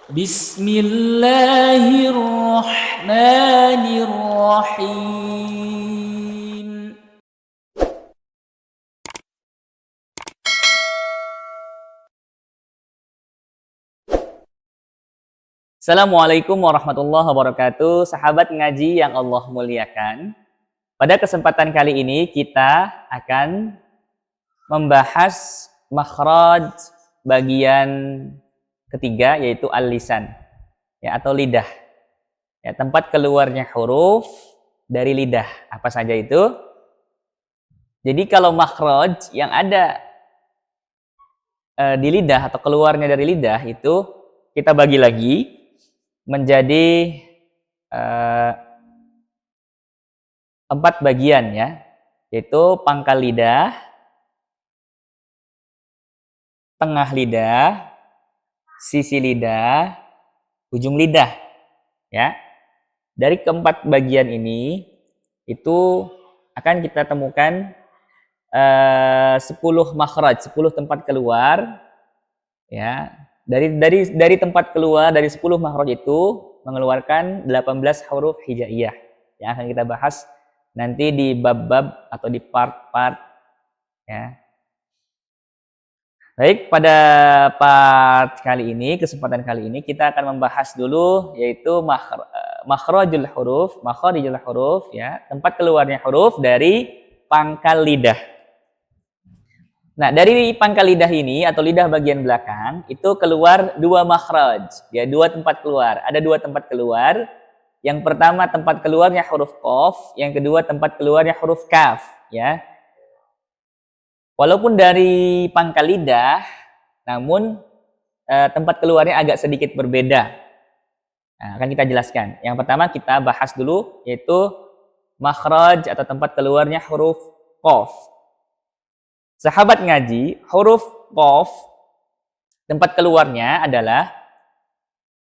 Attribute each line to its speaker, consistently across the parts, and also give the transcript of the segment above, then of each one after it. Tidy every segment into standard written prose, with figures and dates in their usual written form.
Speaker 1: Bismillahirrahmanirrahim. Assalamualaikum warahmatullahi wabarakatuh, sahabat ngaji yang Allah muliakan. Pada kesempatan kali ini kita akan membahas makhraj bagian ketiga, yaitu al-lisan, ya, atau lidah. Ya, tempat keluarnya huruf dari lidah. Apa saja itu? Jadi kalau makhraj yang ada di lidah atau keluarnya dari lidah itu kita bagi lagi menjadi 4 bagian, ya, yaitu pangkal lidah, tengah lidah, sisi lidah, ujung lidah, ya. Dari keempat bagian ini itu akan kita temukan 10 makhraj, 10 tempat keluar, ya. Dari tempat keluar dari 10 makhraj itu mengeluarkan 18 huruf hijaiyah yang akan kita bahas nanti di bab-bab atau di part-part, ya. Baik, pada part kali ini, kesempatan kali ini kita akan membahas dulu yaitu makhrijul huruf, ya, tempat keluarnya huruf dari pangkal lidah. Nah, dari pangkal lidah ini atau lidah bagian belakang itu keluar 2 makhraj, ya, 2 tempat keluar. Ada 2 tempat keluar. Yang pertama tempat keluarnya huruf qaf, yang kedua tempat keluarnya huruf kaf, ya. Walaupun dari pangkal lidah, namun tempat keluarnya agak sedikit berbeda. Nah, akan kita jelaskan. Yang pertama kita bahas dulu yaitu makhraj atau tempat keluarnya huruf qaf. Sahabat ngaji, huruf qaf tempat keluarnya adalah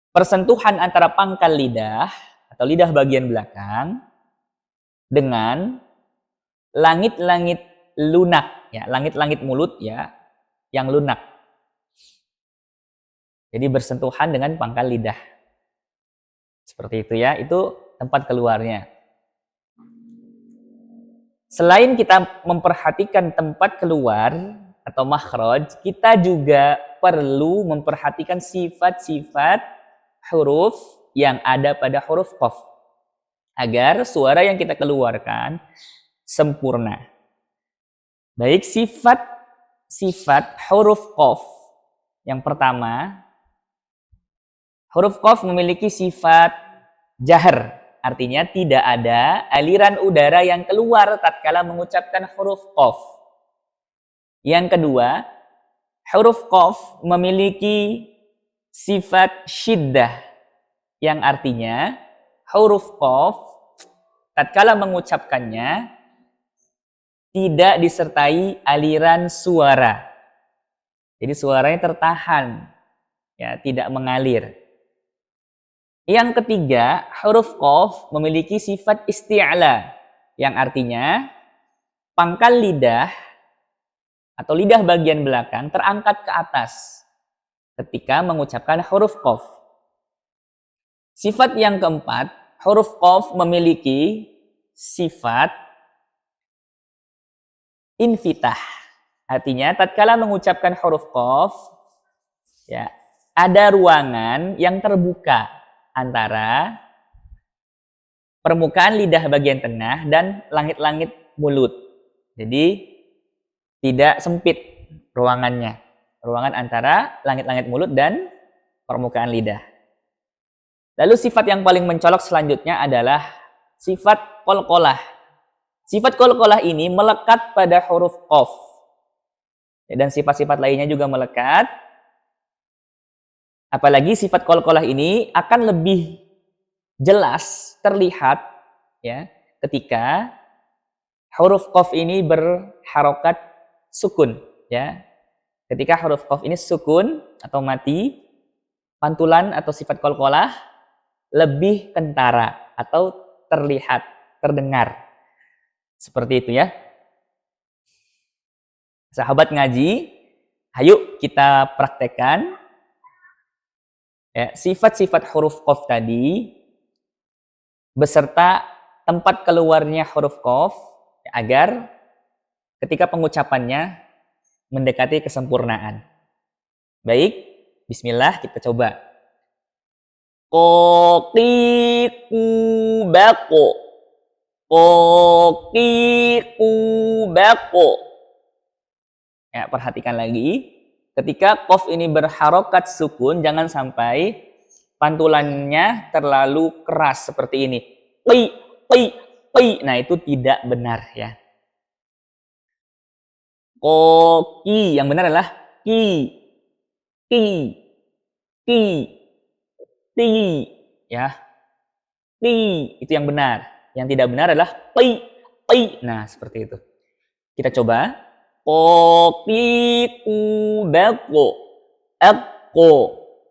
Speaker 1: persentuhan antara pangkal lidah atau lidah bagian belakang dengan langit-langit lunak, ya, langit-langit mulut, ya, yang lunak. Jadi bersentuhan dengan pangkal lidah. Seperti itu, ya, itu tempat keluarnya. Selain kita memperhatikan tempat keluar atau makhraj, kita juga perlu memperhatikan sifat-sifat huruf yang ada pada huruf qaf agar suara yang kita keluarkan sempurna. Baik, sifat huruf qaf. Yang pertama, huruf qaf memiliki sifat jahar. Artinya tidak ada aliran udara yang keluar tatkala mengucapkan huruf qaf. Yang kedua, huruf qaf memiliki sifat syiddah, yang artinya huruf qaf tatkala mengucapkannya tidak disertai aliran suara. Jadi suaranya tertahan, ya, tidak mengalir. Yang ketiga, huruf qaf memiliki sifat isti'la, yang artinya pangkal lidah atau lidah bagian belakang terangkat ke atas ketika mengucapkan huruf qaf. Sifat yang keempat, huruf qaf memiliki sifat infitah. Artinya tatkala mengucapkan huruf qaf, ya, ada ruangan yang terbuka antara permukaan lidah bagian tengah dan langit-langit mulut. Jadi tidak sempit ruangannya. Ruangan antara langit-langit mulut dan permukaan lidah. Lalu sifat yang paling mencolok selanjutnya adalah sifat qalqalah. Sifat qalqalah ini melekat pada huruf qaf. Dan sifat-sifat lainnya juga melekat. Apalagi sifat qalqalah ini akan lebih jelas terlihat, ya, ketika huruf qaf ini berharokat sukun, ya. Ketika huruf qaf ini sukun atau mati, pantulan atau sifat qalqalah lebih kentara atau terlihat, terdengar. Seperti itu, ya. Sahabat ngaji, ayo kita praktekkan. Ya, sifat-sifat huruf qaf tadi beserta tempat keluarnya huruf qaf agar ketika pengucapannya mendekati kesempurnaan. Baik, bismillah kita coba. Qoqiqu baqo. Qoqiqu baqo. Ya, perhatikan lagi. Ketika qaf ini berharokat sukun, jangan sampai pantulannya terlalu keras seperti ini. Qi, qi, qi. Nah, itu tidak benar ya. Qoqi, yang benar adalah ki, ki, ki, ti, ya. Ti, itu yang benar. Yang tidak benar adalah qi, qi. Nah, seperti itu. Kita coba. Qoqiqu baqo. Aqo,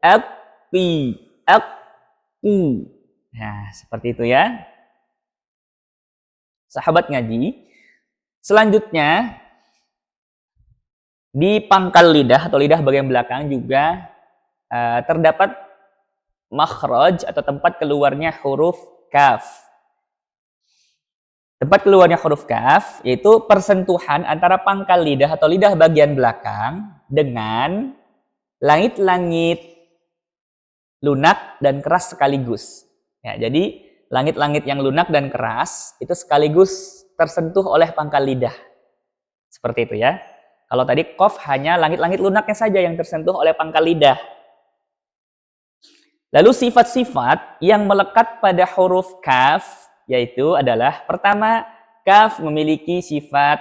Speaker 1: aqi, aqu. Nah, seperti itu ya. Sahabat ngaji. Selanjutnya, di pangkal lidah atau lidah bagian belakang juga terdapat makhraj atau tempat keluarnya huruf kaf. Tempat keluarnya huruf kaf yaitu persentuhan antara pangkal lidah atau lidah bagian belakang dengan langit-langit lunak dan keras sekaligus. Ya, jadi langit-langit yang lunak dan keras itu sekaligus tersentuh oleh pangkal lidah. Seperti itu ya. Kalau tadi qaf hanya langit-langit lunaknya saja yang tersentuh oleh pangkal lidah. Lalu sifat-sifat yang melekat pada huruf kaf yaitu adalah pertama, kaf memiliki sifat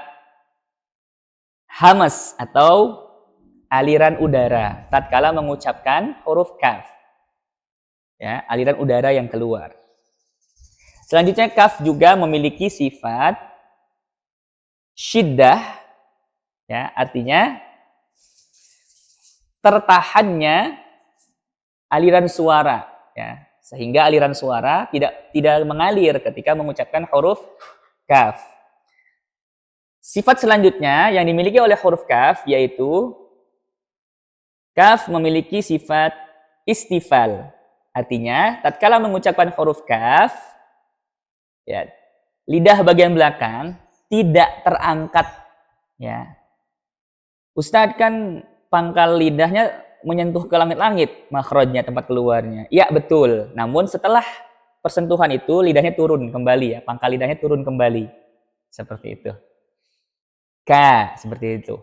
Speaker 1: hamas atau aliran udara tatkala mengucapkan huruf kaf. Ya, aliran udara yang keluar. Selanjutnya kaf juga memiliki sifat syiddah, ya, artinya tertahannya aliran suara, ya, sehingga aliran suara tidak mengalir ketika mengucapkan huruf kaf. Sifat selanjutnya yang dimiliki oleh huruf kaf yaitu kaf memiliki sifat istifal. Artinya, tatkala mengucapkan huruf kaf, ya, lidah bagian belakang tidak terangkat, ya. Ustadz, kan pangkal lidahnya menyentuh ke langit-langit, makhrajnya, tempat keluarnya. Ya, betul. Namun setelah persentuhan itu lidahnya turun kembali, ya, pangkal lidahnya turun kembali. Seperti itu. Ka, seperti itu.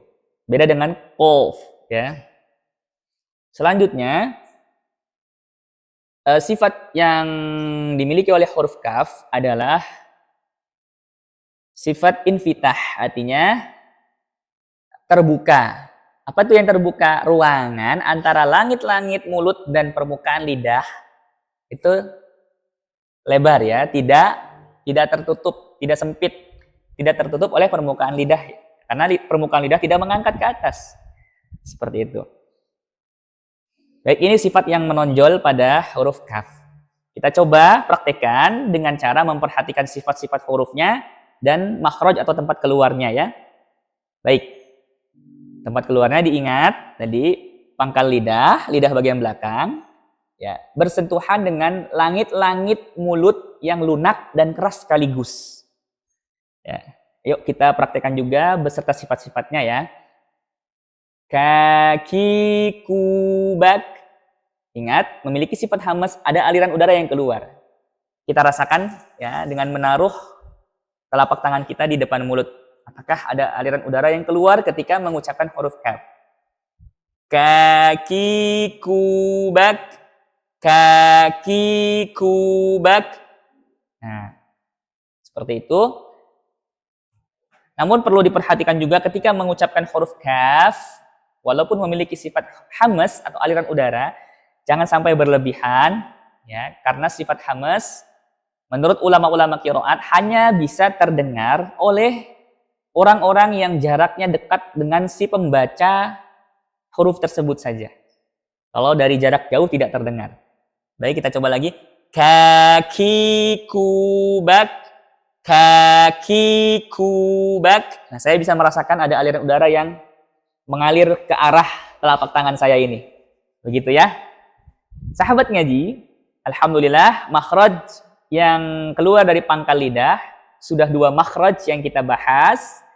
Speaker 1: Beda dengan qaf, ya. Selanjutnya, sifat yang dimiliki oleh huruf kaf adalah sifat infitah, artinya terbuka. Apa tuh yang terbuka? Ruangan antara langit-langit mulut dan permukaan lidah itu lebar, ya, tidak tertutup, tidak sempit, tidak tertutup oleh permukaan lidah, karena permukaan lidah tidak mengangkat ke atas. Seperti itu. Baik, ini sifat yang menonjol pada huruf kaf. Kita coba praktekkan dengan cara memperhatikan sifat-sifat hurufnya dan makhraj atau tempat keluarnya, ya. Baik. Tempat keluarnya diingat tadi pangkal lidah, lidah bagian belakang, ya, bersentuhan dengan langit-langit mulut yang lunak dan keras sekaligus. Ya, yuk kita praktekkan juga beserta sifat-sifatnya, ya. Kaki kubak. Ingat, memiliki sifat hamas, ada aliran udara yang keluar. Kita rasakan, ya, dengan menaruh telapak tangan kita di depan mulut. Apakah ada aliran udara yang keluar ketika mengucapkan huruf kaf? Kaki kubak, kaki kubak. Nah, seperti itu. Namun perlu diperhatikan juga ketika mengucapkan huruf kaf, walaupun memiliki sifat hamas atau aliran udara, jangan sampai berlebihan, ya, karena sifat hamas menurut ulama-ulama qiraat hanya bisa terdengar oleh orang-orang yang jaraknya dekat dengan si pembaca huruf tersebut saja. Kalau dari jarak jauh tidak terdengar. Baik, kita coba lagi. Kaki kubak, kaki kubak. Nah, saya bisa merasakan ada aliran udara yang mengalir ke arah telapak tangan saya ini. Begitu, ya. Sahabat ngaji, alhamdulillah makhraj yang keluar dari pangkal lidah sudah 2 makhraj yang kita bahas.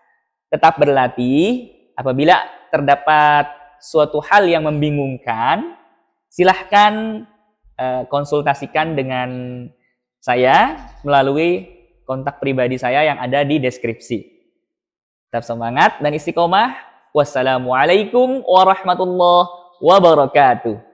Speaker 1: Tetap berlatih. Apabila terdapat suatu hal yang membingungkan, silahkan konsultasikan dengan saya melalui kontak pribadi saya yang ada di deskripsi. Tetap semangat dan istiqomah. Wassalamualaikum warahmatullahi wabarakatuh.